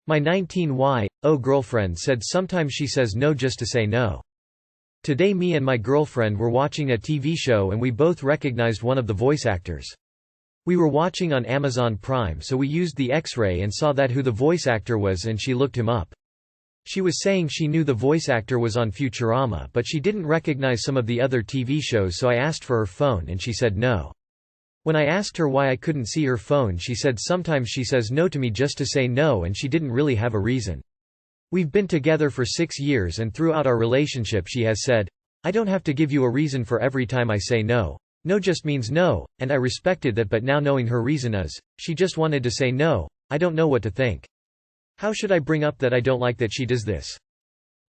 My 19Y0 girlfriend said sometimes she says no just to say no. Today me and my girlfriend were watching a TV show and we both recognized one of the voice actors. We were watching on Amazon Prime, so we used the X-ray and saw that who the voice actor was, and she looked him up. She was saying she knew the voice actor was on Futurama, but she didn't recognize some of the other TV shows, so I asked for her phone and she said no. When I asked her why I couldn't see her phone, she said sometimes she says no to me just to say no, and she didn't really have a reason. We've been together for 6 years, and throughout our relationship she has said, "I don't have to give you a reason for every time I say no. No just means no," and I respected that, but now knowing her reason is, she just wanted to say no, I don't know what to think. How should I bring up that I don't like that she does this?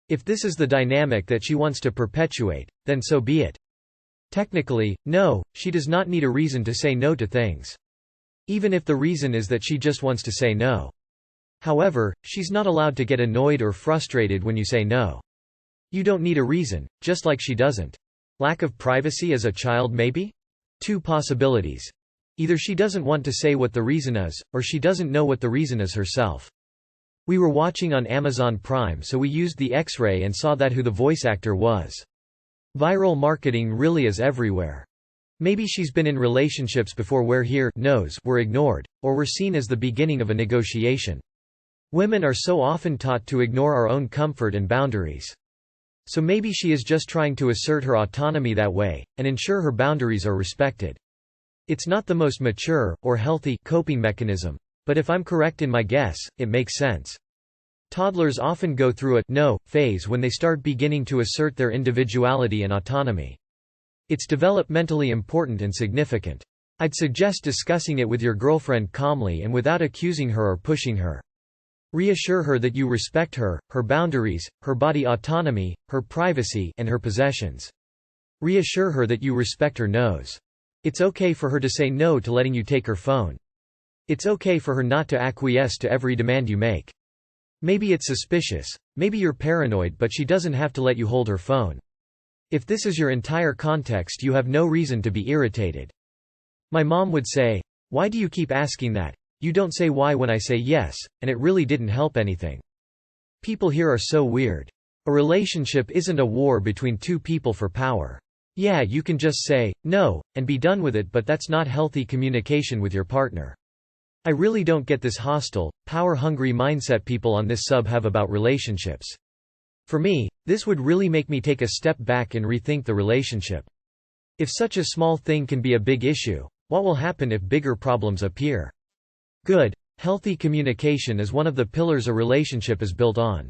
If this is the dynamic that she wants to perpetuate, then so be it. Technically, no, she does not need a reason to say no to things. Even if the reason is that she just wants to say no. However, she's not allowed to get annoyed or frustrated when you say no. You don't need a reason, just like she doesn't. Lack of privacy as a child maybe? 2 possibilities. Either she doesn't want to say what the reason is, or she doesn't know what the reason is herself. We were watching on Amazon Prime, so we used the X-ray and saw that who the voice actor was. Viral marketing really is everywhere. Maybe she's been in relationships before where no's were ignored, or were seen as the beginning of a negotiation. Women are so often taught to ignore our own comfort and boundaries. So maybe she is just trying to assert her autonomy that way, and ensure her boundaries are respected. It's not the most mature, or healthy, coping mechanism, but if I'm correct in my guess, it makes sense. Toddlers often go through a no phase when they start beginning to assert their individuality and autonomy. It's developmentally important and significant. I'd suggest discussing it with your girlfriend calmly and without accusing her or pushing her. Reassure her that you respect her boundaries, her body autonomy, her privacy, and her possessions. Reassure her that you respect her no's. It's okay for her to say no to letting you take her phone. It's okay for her not to acquiesce to every demand you make. Maybe it's suspicious, maybe you're paranoid, but she doesn't have to let you hold her phone. If this is your entire context, you have no reason to be irritated. My mom would say, "Why do you keep asking that? You don't say why when I say yes, and it really didn't help anything." People here are so weird. A relationship isn't a war between 2 people for power. Yeah, you can just say, no, and be done with it, but that's not healthy communication with your partner. I really don't get this hostile, power-hungry mindset people on this sub have about relationships. For me, this would really make me take a step back and rethink the relationship. If such a small thing can be a big issue, what will happen if bigger problems appear? Good, healthy communication is one of the pillars a relationship is built on.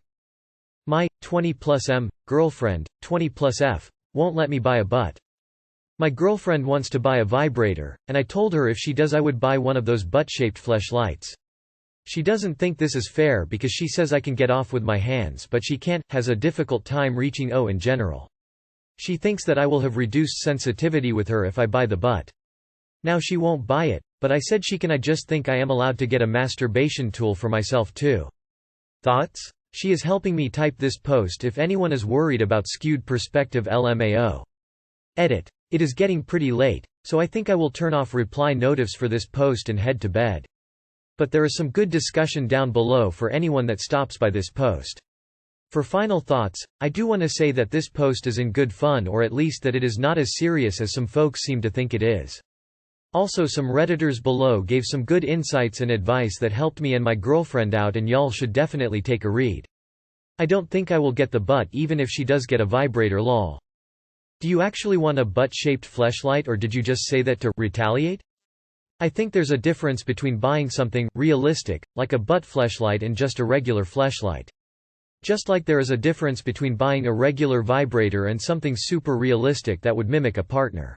My 20+M girlfriend, 20+F, won't let me buy a butt. My girlfriend wants to buy a vibrator, and I told her if she does I would buy one of those butt-shaped fleshlights. She doesn't think this is fair because she says I can get off with my hands, but she can't, has a difficult time reaching O in general. She thinks that I will have reduced sensitivity with her if I buy the butt. Now she won't buy it, but I said I just think I am allowed to get a masturbation tool for myself too. Thoughts? She is helping me type this post if anyone is worried about skewed perspective LMAO. Edit. It is getting pretty late, so I think I will turn off reply notifs for this post and head to bed. But there is some good discussion down below for anyone that stops by this post. For final thoughts, I do want to say that this post is in good fun, or at least that it is not as serious as some folks seem to think it is. Also, some Redditors below gave some good insights and advice that helped me and my girlfriend out, and y'all should definitely take a read. I don't think I will get the butt even if she does get a vibrator lol. Do you actually want a butt-shaped fleshlight, or did you just say that to retaliate? I think there's a difference between buying something realistic, like a butt fleshlight, and just a regular fleshlight. Just like there is a difference between buying a regular vibrator and something super realistic that would mimic a partner.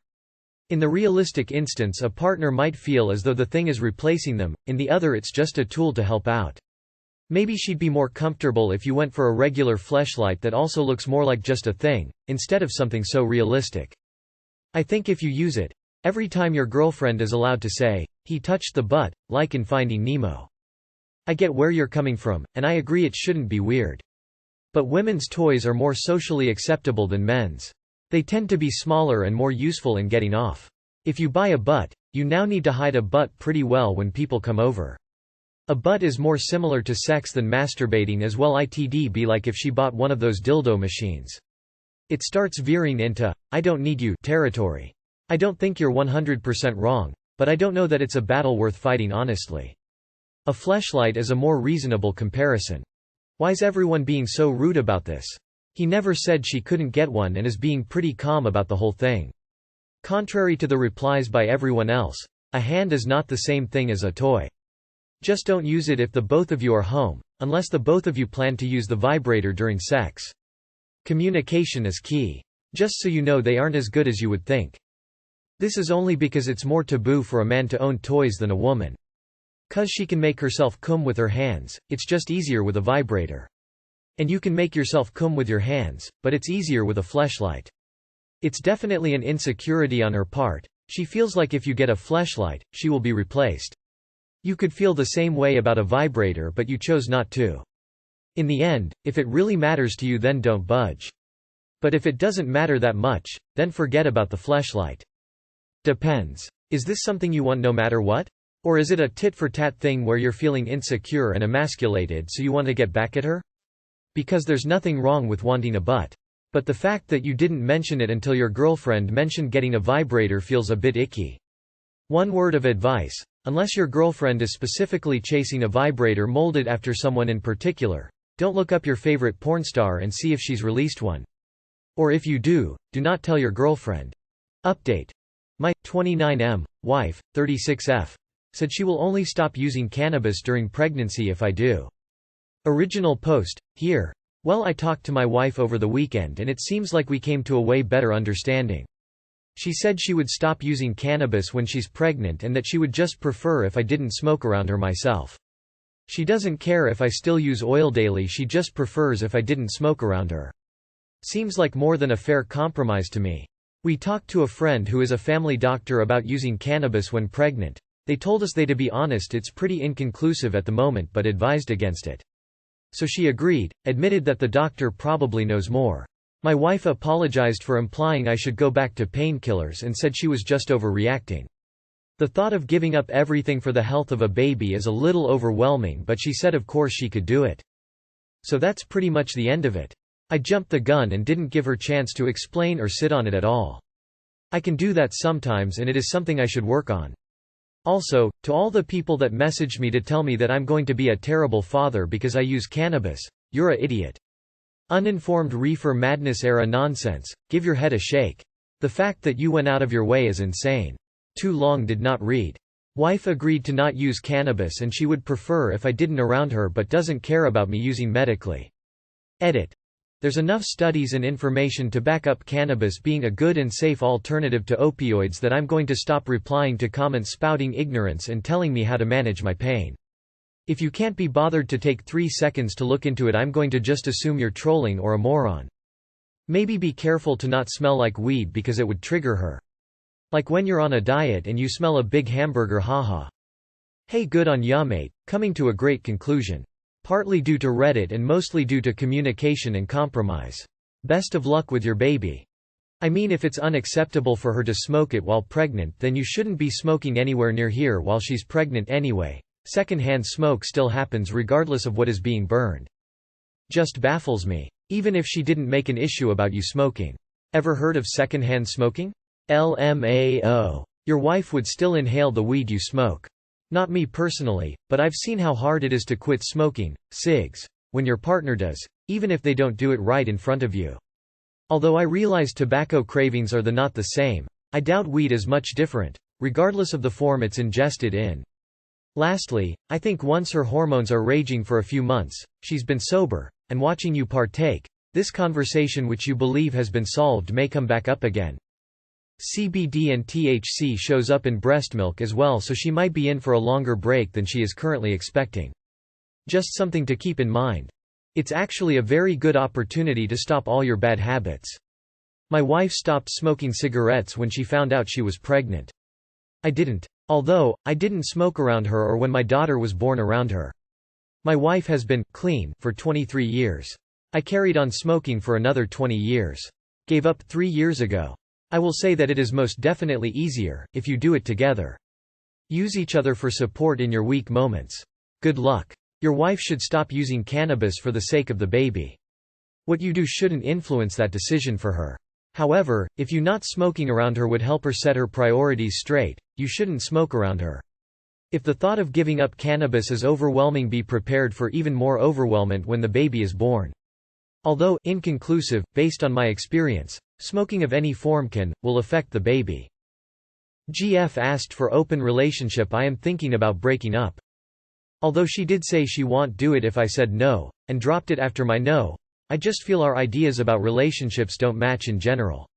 In the realistic instance, a partner might feel as though the thing is replacing them, in the other it's just a tool to help out. Maybe she'd be more comfortable if you went for a regular fleshlight that also looks more like just a thing, instead of something so realistic. I think if you use it, every time your girlfriend is allowed to say, "He touched the butt," like in Finding Nemo. I get where you're coming from, and I agree it shouldn't be weird. But women's toys are more socially acceptable than men's. They tend to be smaller and more useful in getting off. If you buy a butt, you now need to hide a butt pretty well when people come over. A butt is more similar to sex than masturbating as well. It'd be like if she bought one of those dildo machines. It starts veering into, "I don't need you" territory. I don't think you're 100% wrong, but I don't know that it's a battle worth fighting honestly. A fleshlight is a more reasonable comparison. Why's everyone being so rude about this? He never said she couldn't get one and is being pretty calm about the whole thing. Contrary to the replies by everyone else, a hand is not the same thing as a toy. Just don't use it if the both of you are home, unless the both of you plan to use the vibrator during sex. Communication is key. Just so you know, they aren't as good as you would think. This is only because it's more taboo for a man to own toys than a woman. 'Cause she can make herself cum with her hands, it's just easier with a vibrator. And you can make yourself cum with your hands, but it's easier with a fleshlight. It's definitely an insecurity on her part. She feels like if you get a fleshlight, she will be replaced. You could feel the same way about a vibrator, but you chose not to. In the end, if it really matters to you, then don't budge. But if it doesn't matter that much, then forget about the fleshlight. Depends. Is this something you want no matter what? Or is it a tit-for-tat thing where you're feeling insecure and emasculated so you want to get back at her? Because there's nothing wrong with wanting a butt. But the fact that you didn't mention it until your girlfriend mentioned getting a vibrator feels a bit icky. One word of advice: unless your girlfriend is specifically chasing a vibrator molded after someone in particular, don't look up your favorite porn star and see if she's released one. Or if you do not tell your girlfriend. Update. My 29M wife, 36F, said she will only stop using cannabis during pregnancy if I do. Original post, here. Well, I talked to my wife over the weekend and it seems like we came to a way better understanding. She said she would stop using cannabis when she's pregnant and that she would just prefer if I didn't smoke around her myself. She doesn't care if I still use oil daily, she just prefers if I didn't smoke around her. Seems like more than a fair compromise to me. We talked to a friend who is a family doctor about using cannabis when pregnant. They told us to be honest, it's pretty inconclusive at the moment, but advised against it. So she agreed, admitted that the doctor probably knows more. My wife apologized for implying I should go back to painkillers and said she was just overreacting. The thought of giving up everything for the health of a baby is a little overwhelming, but she said of course she could do it. So that's pretty much the end of it. I jumped the gun and didn't give her chance to explain or sit on it at all. I can do that sometimes and it is something I should work on. Also, to all the people that messaged me to tell me that I'm going to be a terrible father because I use cannabis, you're a idiot. Uninformed reefer madness era nonsense, give your head a shake. The fact that you went out of your way is insane. Too long did not read. Wife agreed to not use cannabis and she would prefer if I didn't around her but doesn't care about me using medically. Edit. There's enough studies and information to back up cannabis being a good and safe alternative to opioids that I'm going to stop replying to comments spouting ignorance and telling me how to manage my pain. If you can't be bothered to take 3 seconds to look into it, I'm going to just assume you're trolling or a moron. Maybe be careful to not smell like weed because it would trigger her. Like when you're on a diet and you smell a big hamburger, haha. Hey, good on ya mate, coming to a great conclusion. Partly due to Reddit and mostly due to communication and compromise. Best of luck with your baby. I mean, if it's unacceptable for her to smoke it while pregnant, then you shouldn't be smoking anywhere near here while she's pregnant anyway. Secondhand smoke still happens regardless of what is being burned. Just baffles me. Even if she didn't make an issue about you smoking. Ever heard of secondhand smoking? LMAO. Your wife would still inhale the weed you smoke. Not me personally, but I've seen how hard it is to quit smoking cigs when your partner does, even if they don't do it right in front of you. Although I realize tobacco cravings are not the same, I doubt weed is much different, regardless of the form it's ingested in. Lastly, I think once her hormones are raging for a few months, she's been sober, and watching you partake, this conversation which you believe has been solved may come back up again. CBD and THC shows up in breast milk as well, so she might be in for a longer break than she is currently expecting. Just something to keep in mind. It's actually a very good opportunity to stop all your bad habits. My wife stopped smoking cigarettes when she found out she was pregnant. I didn't. Although, I didn't smoke around her or when my daughter was born around her. My wife has been clean for 23 years. I carried on smoking for another 20 years. Gave up 3 years ago. I will say that it is most definitely easier if you do it together. Use each other for support in your weak moments. Good luck. Your wife should stop using cannabis for the sake of the baby. What you do shouldn't influence that decision for her. However, if you not smoking around her would help her set her priorities straight, you shouldn't smoke around her. If the thought of giving up cannabis is overwhelming, be prepared for even more overwhelmment when the baby is born. Although inconclusive, based on my experience, smoking of any form will affect the baby. GF asked for open relationship. I am thinking about breaking up. Although she did say she won't do it if I said no, and dropped it after my no, I just feel our ideas about relationships don't match in general.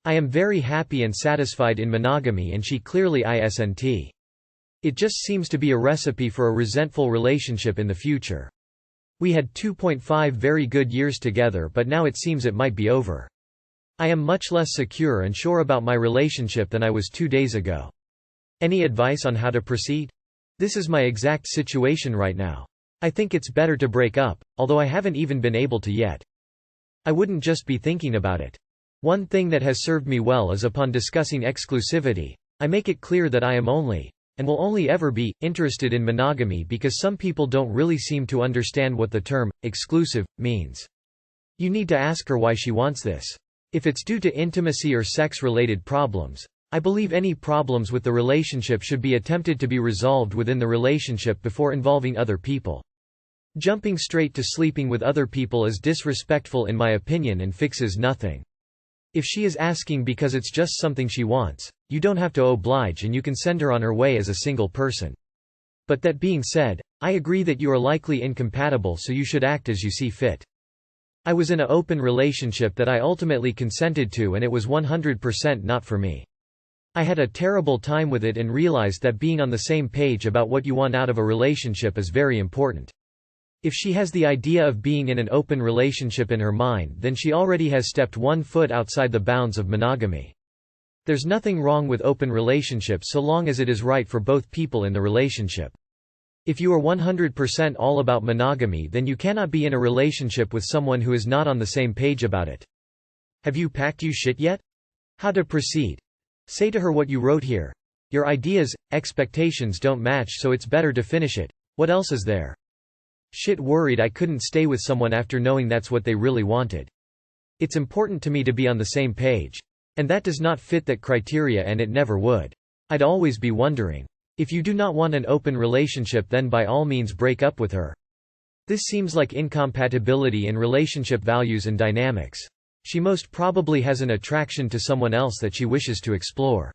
I am very happy and satisfied in monogamy and she clearly isn't. It just seems to be a recipe for a resentful relationship in the future. We had 2.5 very good years together, but now it seems it might be over. I am much less secure and sure about my relationship than I was 2 days ago. Any advice on how to proceed? This is my exact situation right now. I think it's better to break up, although I haven't even been able to yet. I wouldn't just be thinking about it. One thing that has served me well is upon discussing exclusivity, I make it clear that I am only, and will only ever be, interested in monogamy because some people don't really seem to understand what the term, exclusive, means. You need to ask her why she wants this. If it's due to intimacy or sex-related problems, I believe any problems with the relationship should be attempted to be resolved within the relationship before involving other people. Jumping straight to sleeping with other people is disrespectful in my opinion and fixes nothing. If she is asking because it's just something she wants, you don't have to oblige and you can send her on her way as a single person. But that being said, I agree that you are likely incompatible, so you should act as you see fit. I was in an open relationship that I ultimately consented to and it was 100% not for me. I had a terrible time with it and realized that being on the same page about what you want out of a relationship is very important. If she has the idea of being in an open relationship in her mind, then she already has stepped 1 foot outside the bounds of monogamy. There's nothing wrong with open relationships so long as it is right for both people in the relationship. If you are 100% all about monogamy, then you cannot be in a relationship with someone who is not on the same page about it. Have you packed your shit yet? How to proceed? Say to her what you wrote here. Your ideas, expectations don't match, so it's better to finish it. What else is there? Shit, worried I couldn't stay with someone after knowing that's what they really wanted. It's important to me to be on the same page. And that does not fit that criteria and it never would. I'd always be wondering. If you do not want an open relationship, then by all means break up with her. This seems like incompatibility in relationship values and dynamics. She most probably has an attraction to someone else that she wishes to explore.